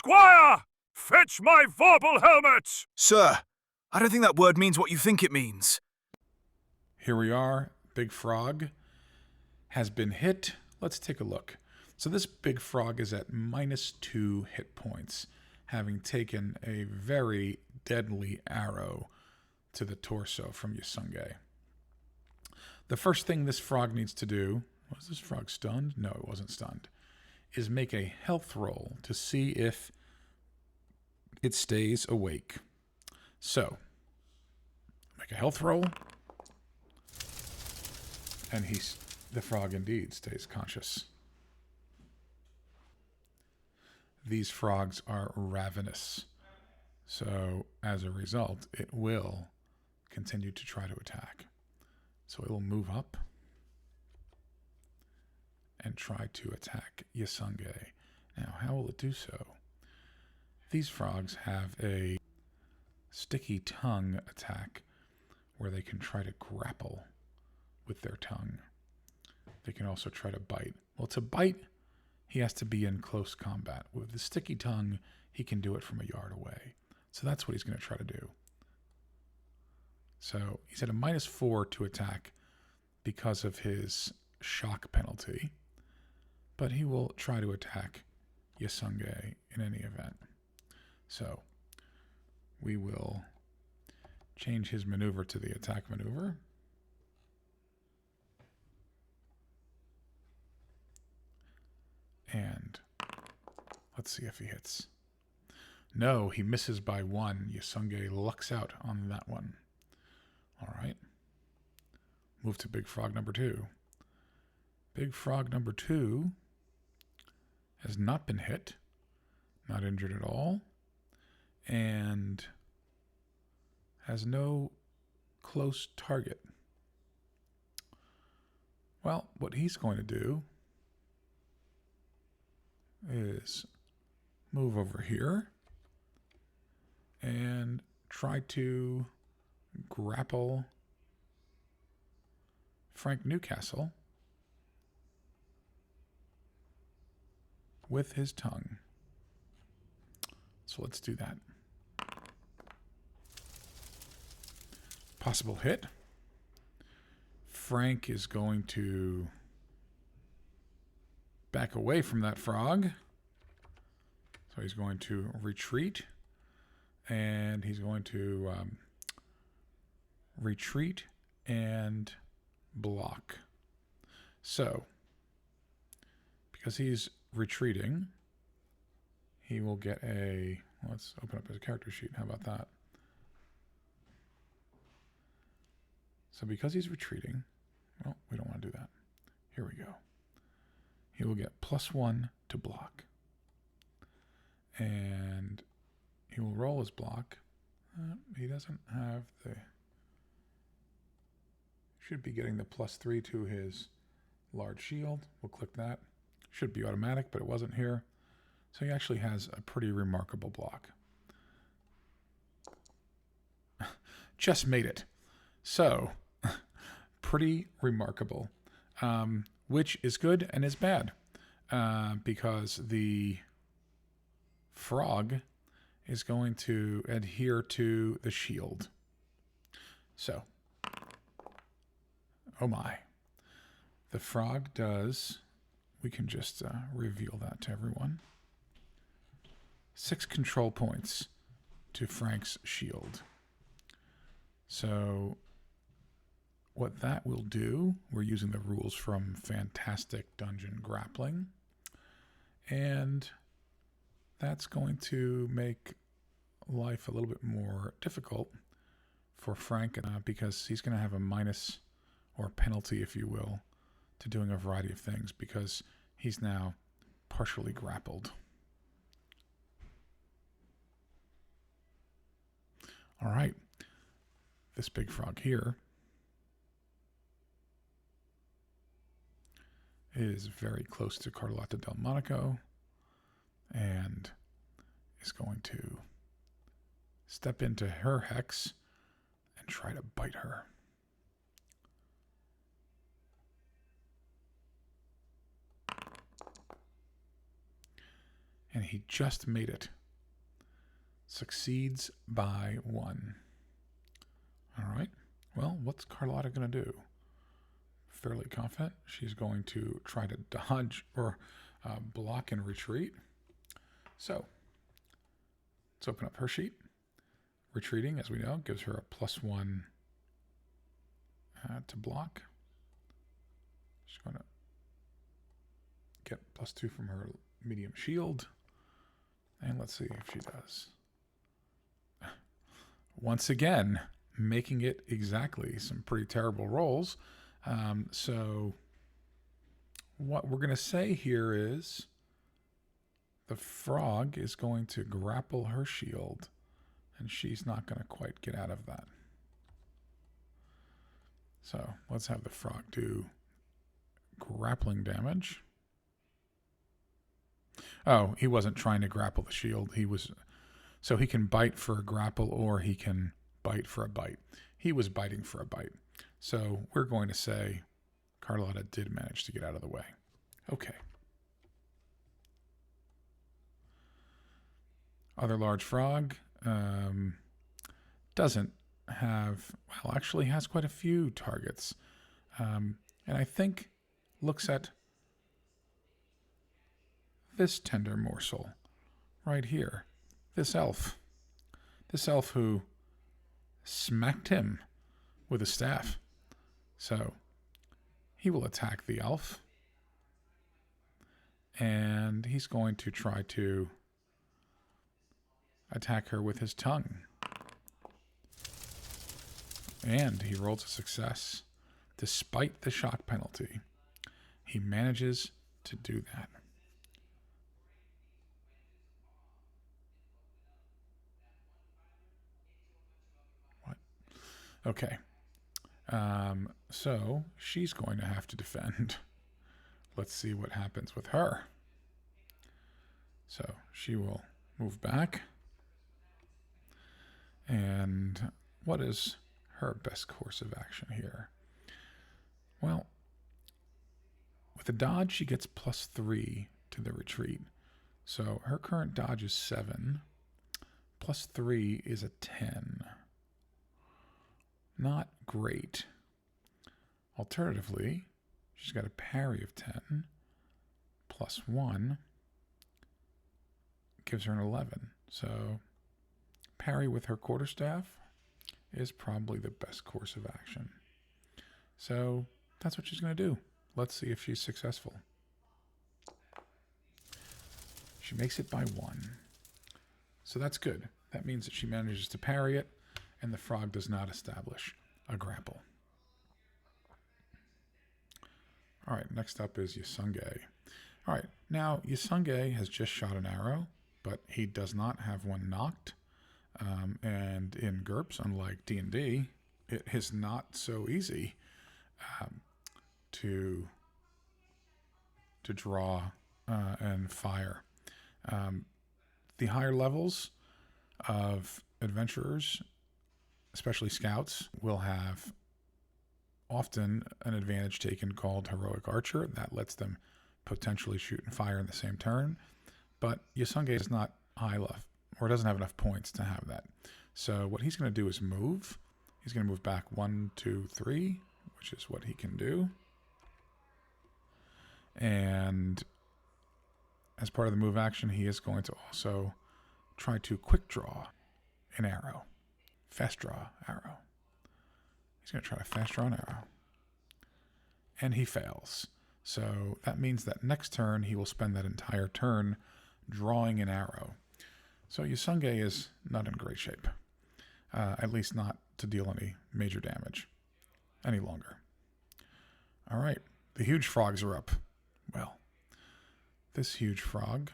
Squire! Fetch my Vorpal helmet! Sir, I don't think that word means what you think it means. Here we are. Big Frog has been hit. Let's take a look. So this Big Frog is at -2 hit points, having taken a very deadly arrow to the torso from Yasunge. The first thing this frog needs to do, was this frog stunned? No, it wasn't stunned, is make a health roll to see if it stays awake. So, make a health roll, and the frog indeed stays conscious. These frogs are ravenous, so as a result, it will continue to try to attack. So it will move up and try to attack Yasunge. Now, how will it do so? These frogs have a sticky tongue attack where they can try to grapple with their tongue. They can also try to bite. Well, to bite, he has to be in close combat. With the sticky tongue, he can do it from a yard away. So that's what he's going to try to do. So he's at a -4 to attack because of his shock penalty. But he will try to attack Yasunge in any event. So we will change his maneuver to the attack maneuver. And let's see if he hits. No, he misses by 1. Yasunge lucks out on that one. All right. Move to Big Frog number 2. Big Frog number 2 has not been hit, not injured at all, and has no close target. Well, what he's going to do is move over here and try to grapple Frank Newcastle with his tongue. So let's do that. Possible hit. Frank is going to back away from that frog. So he's going to retreat. And he's going to retreat and block. So, because he's retreating, he will get a... Let's open up his character sheet. How about that? So because he's retreating... Well, we don't want to do that. Here we go. He will get +1 to block. And he will roll his block. He doesn't have the... Should be getting the +3 to his large shield. We'll click that. Should be automatic, but it wasn't here. So he actually has a pretty remarkable block. Just made it. So, pretty remarkable. Which is good and is bad. Because the frog is going to adhere to the shield. So, oh my. The frog does, we can just reveal that to everyone. 6 control points to Frank's shield. So what that will do, we're using the rules from Fantastic Dungeon Grappling, and that's going to make life a little bit more difficult for Frank because he's going to have a minus or penalty, if you will, to doing a variety of things because he's now partially grappled. All right, this big frog here is very close to Carlotta del Monaco and is going to step into her hex and try to bite her. And he just made it. Succeeds by 1. All right. Well, what's Carlotta going to do? Fairly confident she's going to try to dodge or block and retreat. So let's open up her sheet. Retreating, as we know, gives her a +1 to block. She's going to get +2 from her medium shield. And let's see if she does. Once again, making it exactly some pretty terrible rolls. So what we're going to say here is the frog is going to grapple her shield, and she's not going to quite get out of that. So let's have the frog do grappling damage. Oh, he wasn't trying to grapple the shield. So he can bite for a grapple or he can bite for a bite. He was biting for a bite. So we're going to say Carlotta did manage to get out of the way. Okay. Other large frog doesn't have, well, actually has quite a few targets. And I think looks at this tender morsel right here. This elf who smacked him with a staff. So he will attack the elf. And he's going to try to attack her with his tongue. And he rolls a success. Despite the shock penalty, he manages to do that. What? Okay. So she's going to have to defend. Let's see what happens with her. So she will move back. And what is her best course of action here? Well, with a dodge, she gets +3 to the retreat. So her current dodge is 7. +3 is a 10. Not great. Alternatively, she's got a parry of 10. +1 gives her an 11. So parry with her quarterstaff is probably the best course of action. So that's what she's going to do. Let's see if she's successful. She makes it by 1. So that's good. That means that she manages to parry it, and the frog does not establish a grapple. All right, next up is Yasunge. All right, now Yasunge has just shot an arrow, but he does not have one knocked. And in GURPS, unlike D&D, it is not so easy to draw and fire. The higher levels of adventurers, especially scouts, will have often an advantage taken called Heroic Archer. That lets them potentially shoot and fire in the same turn. But Yasunge is not high enough, or doesn't have enough points to have that. So what he's going to do is move. He's going to move back 1, 2, 3, which is what he can do. And as part of the move action, he is going to also try to quick draw an arrow. Fast draw arrow. He's going to try to fast draw an arrow. And he fails. So that means that next turn he will spend that entire turn drawing an arrow. So Yasunge is not in great shape. At least not to deal any major damage any longer. All right, the huge frogs are up. Well, this huge frog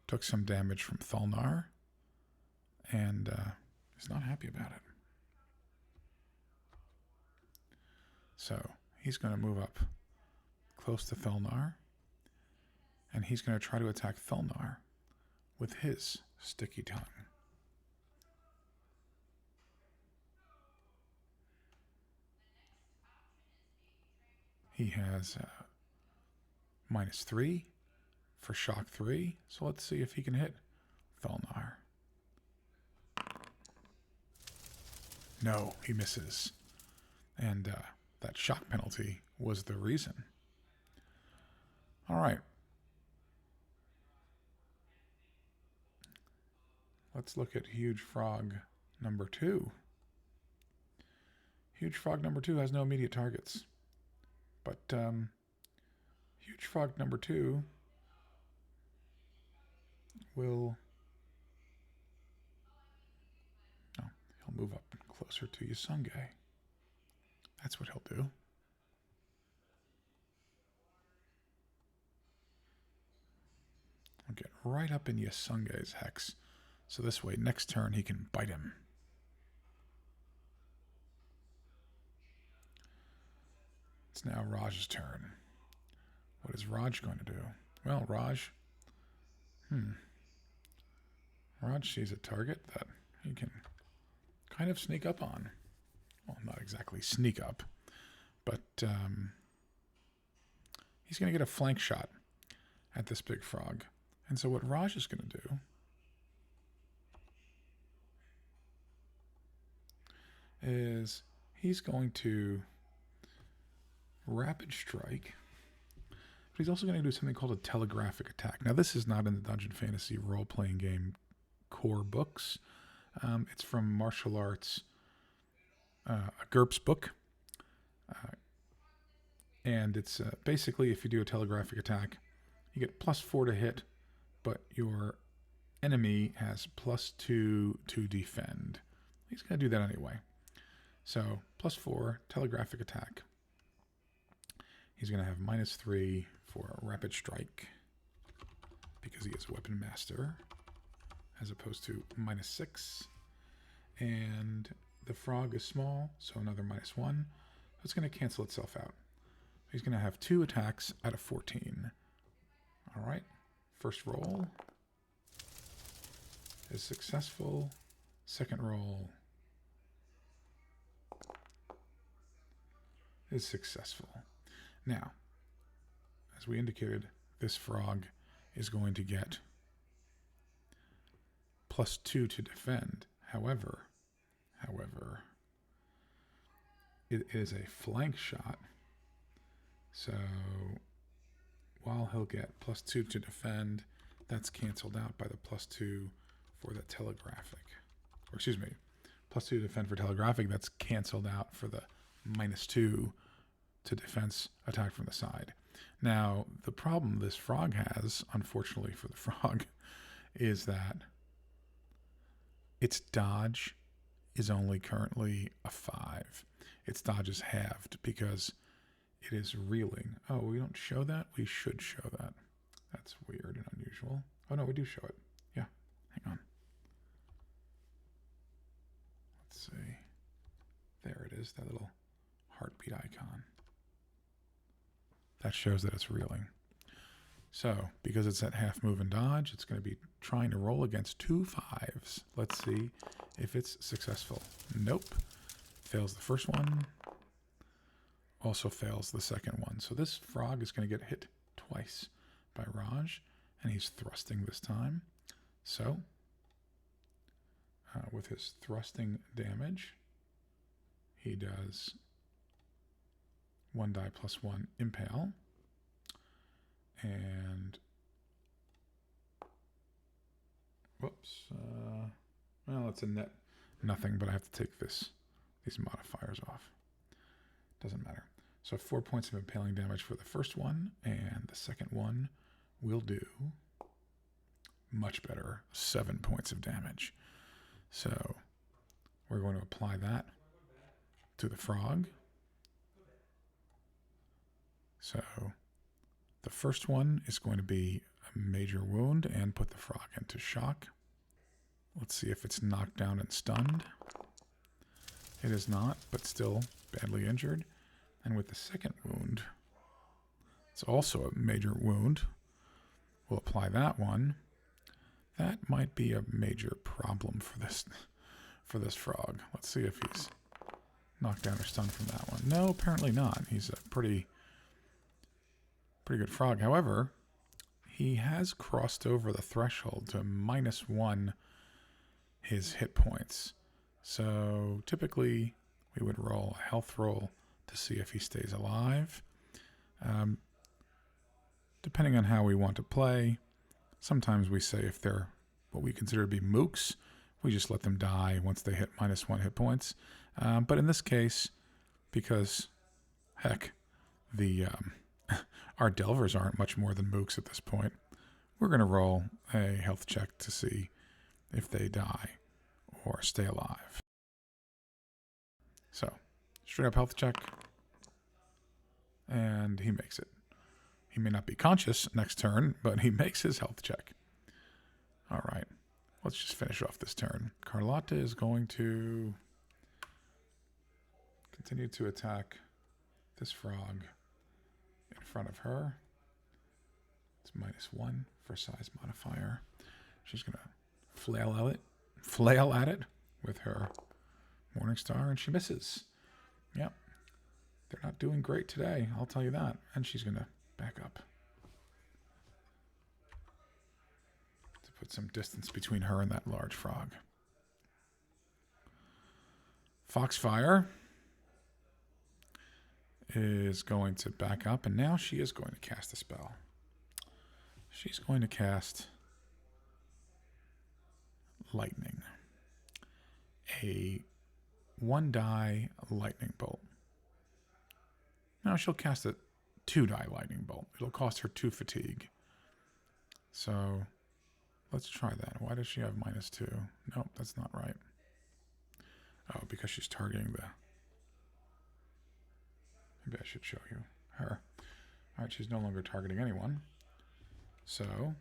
took some damage from Thulnar and is not happy about it. So he's going to move up close to Thulnar, and he's going to try to attack Thulnar with his sticky tongue. He has -3 for shock 3. So let's see if he can hit Thulnar. No, he misses. And that shock penalty was the reason. All right. Let's look at Huge Frog number 2. Huge Frog number 2 has no immediate targets. But Huge Frog number 2 will... Oh, he'll move up closer to Yasunge. That's what he'll do. I'll get right up in Yasunge's hex. So this way, next turn, he can bite him. It's now Raj's turn. What is Raj going to do? Well, Raj sees a target that he can kind of sneak up on. Well, not exactly sneak up, but he's going to get a flank shot at this big frog. And so what Raj is going to do is he's going to rapid strike, but he's also going to do something called a Telegraphic Attack. Now, this is not in the Dungeon Fantasy Roleplaying Game core books. It's from Martial Arts, a GURPS book. And it's basically, if you do a Telegraphic Attack, you get +4 to hit, but your enemy has +2 to defend. He's going to do that anyway. So, +4, Telegraphic Attack. He's going to have -3 for Rapid Strike, because he is Weapon Master, as opposed to -6. And the frog is small, so another -1. So it's going to cancel itself out. He's going to have 2 attacks out of 14. All right. First roll is successful. Second roll is successful. Now, as we indicated, this frog is going to get +2 to defend. However, it is a flank shot. So while he'll get +2 to defend, that's canceled out by the +2 for the telegraphic. Or excuse me, +2 to defend for telegraphic, that's canceled out for the -2 to defense attack from the side. Now, the problem this frog has, unfortunately for the frog, is that its dodge is only currently a 5. Its dodge is halved because it is reeling. Oh, we don't show that? We should show that. That's weird and unusual. Oh, no, we do show it. Yeah, hang on. Let's see. There it is, that little heartbeat icon. That shows that it's reeling. So, because it's at half move and dodge, it's going to be trying to roll against 2 5s. Let's see if it's successful. Nope. Fails the first one. Also fails the second one. So this frog is going to get hit twice by Raj, and he's thrusting this time. So, with his thrusting damage, he does 1 die +1 impale. And, whoops, well, it's a net nothing, but I have to take these modifiers off. Doesn't matter. So 4 points of impaling damage for the first one, and the second one will do much better, 7 points of damage. So we're going to apply that to the frog. So the first one is going to be a major wound and put the frog into shock. Let's see if it's knocked down and stunned. It is not, but still badly injured. And with the second wound, it's also a major wound. We'll apply that one. That might be a major problem for this frog. Let's see if he's knocked down or stunned from that one. No, apparently not. He's a pretty good frog. However, he has crossed over the threshold to -1 his hit points. So typically we would roll a health roll to see if he stays alive. Depending on how we want to play, sometimes we say if they're what we consider to be mooks, we just let them die once they hit -1 hit points. But in this case, because, heck, our delvers aren't much more than mooks at this point, we're going to roll a health check to see if they die or stay alive. So, straight up health check, and he makes it. He may not be conscious next turn, but he makes his health check. All right, let's just finish off this turn. Carlotta is going to continue to attack this frog in front of her. It's -1 for size modifier. She's going to flail at it with her Morningstar, and she misses. Yep. They're not doing great today, I'll tell you that. And she's going to back up to put some distance between her and that large frog. Foxfire is going to back up, and now she is going to cast a spell. She's going to cast Lightning. A 1-die lightning bolt. Now she'll cast a 2-die lightning bolt. It'll cost her 2 fatigue. So let's try that. Why does she have -2? Nope, that's not right. Oh, because she's targeting the... Maybe I should show you her. All right, she's no longer targeting anyone. So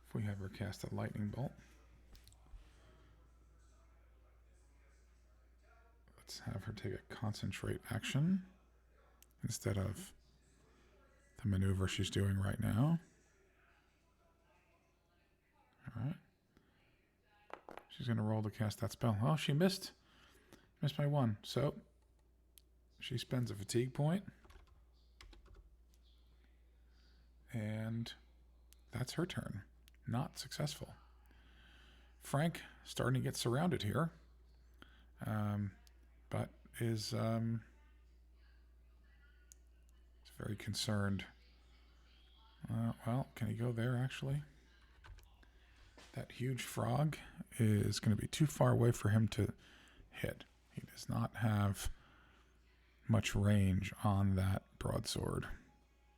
if we have her cast a lightning bolt, let's have her take a concentrate action instead of the maneuver she's doing right now. All right. She's going to roll to cast that spell. Oh, she missed. Missed by 1. So she spends a fatigue point. And that's her turn. Not successful. Frank starting to get surrounded here. But is very concerned. Well, can he go there actually? That huge frog is going to be too far away for him to hit. He does not have much range on that broadsword.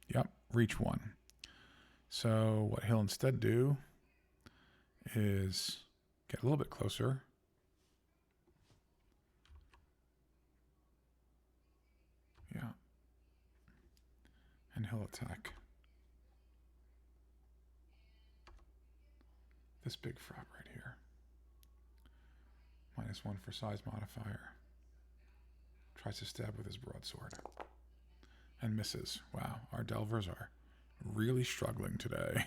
Yep, reach 1. So what he'll instead do is get a little bit closer. Yeah. And he'll attack this big frog right here. -1 for size modifier. Tries to stab with his broadsword. And misses. Wow, our delvers are really struggling today.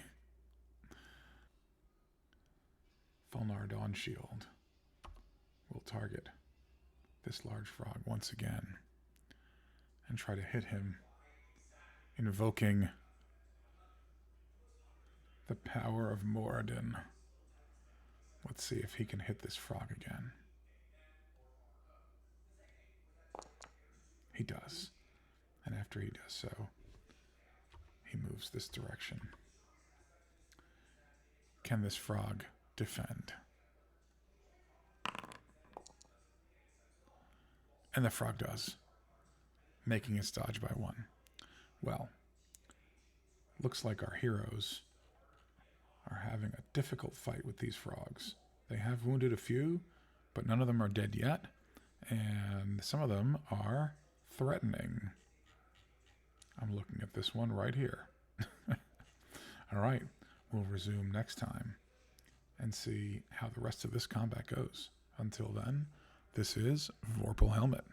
Thulnar Dawnshield will target this large frog once again and try to hit him, invoking the power of Moradin. Let's see if he can hit this frog again. He does. And after he does so, he moves this direction. Can this frog defend? And the frog does, making its dodge by 1. Well, looks like our heroes are having a difficult fight with these frogs. They have wounded a few, but none of them are dead yet, and some of them are threatening. I'm looking at this one right here. All right, we'll resume next time and see how the rest of this combat goes. Until then, this is Vorpal Helmet.